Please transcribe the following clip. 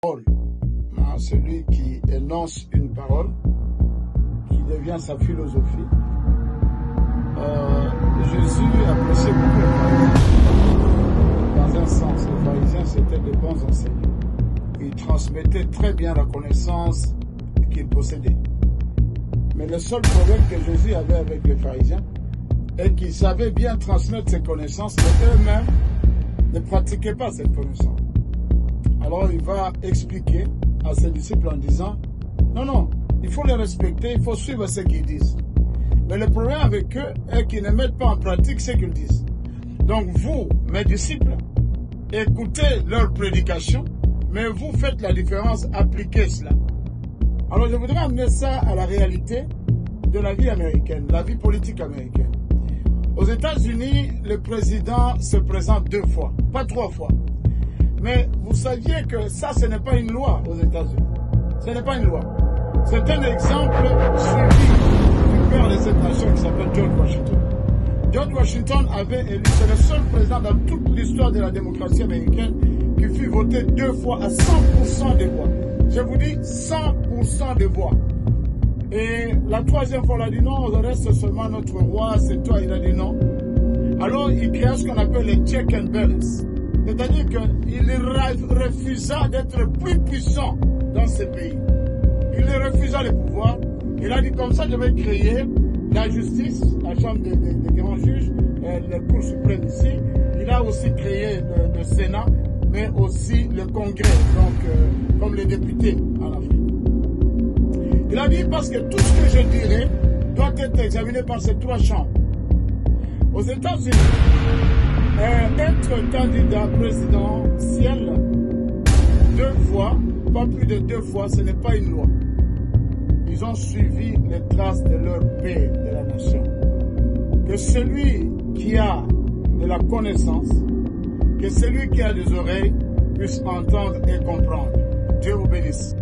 parole. Celui qui énonce une parole, qui devient sa philosophie. Jésus appréciait beaucoup les pharisiens. Dans un sens, les pharisiens c'était de bons enseignants. Ils transmettaient très bien la connaissance qu'ils possédaient. Mais le seul problème que Jésus avait avec les pharisiens est qu'ils savaient bien transmettre ces connaissances, mais eux-mêmes ne pratiquaient pas cette connaissance. Alors il va expliquer à ses disciples en disant, non, il faut les respecter, il faut suivre ce qu'ils disent. Mais le problème avec eux est qu'ils ne mettent pas en pratique ce qu'ils disent. Donc vous, mes disciples, écoutez leur prédication, mais vous faites la différence, appliquez cela. Alors je voudrais amener ça à la réalité de la vie américaine, la vie politique américaine. Aux États-Unis, le président se présente 2 fois, pas 3 fois. Mais vous saviez que ça, ce n'est pas une loi aux États-Unis. Ce n'est pas une loi. C'est un exemple suivi du père de cette nation qui s'appelle George Washington. George Washington avait élu, c'est le seul président dans toute l'histoire de la démocratie américaine qui fut voté 2 fois à 100% des voix. Je vous dis 100% des voix. Et la 3e fois, il a dit non, on reste seulement notre roi, c'est toi, il a dit non. Alors, il créa ce qu'on appelle les check and balance. C'est-à-dire qu'il refusa d'être plus puissant dans ce pays. Il refusa le pouvoir. Il a dit comme ça, je vais créer la justice, la chambre des grands juges, la Cour suprême ici. Il a aussi créé le Sénat, mais aussi le Congrès, donc comme les députés en Afrique. Il a dit parce que tout ce que je dirai doit être examiné par ces 3 chambres. Aux États-Unis, être candidat présidentiel 2 fois, pas plus de 2 fois, ce n'est pas une loi. Ils ont suivi les traces de leur père, de la nation. Que celui qui a de la connaissance, que celui qui a des oreilles puisse entendre et comprendre. Dieu vous bénisse.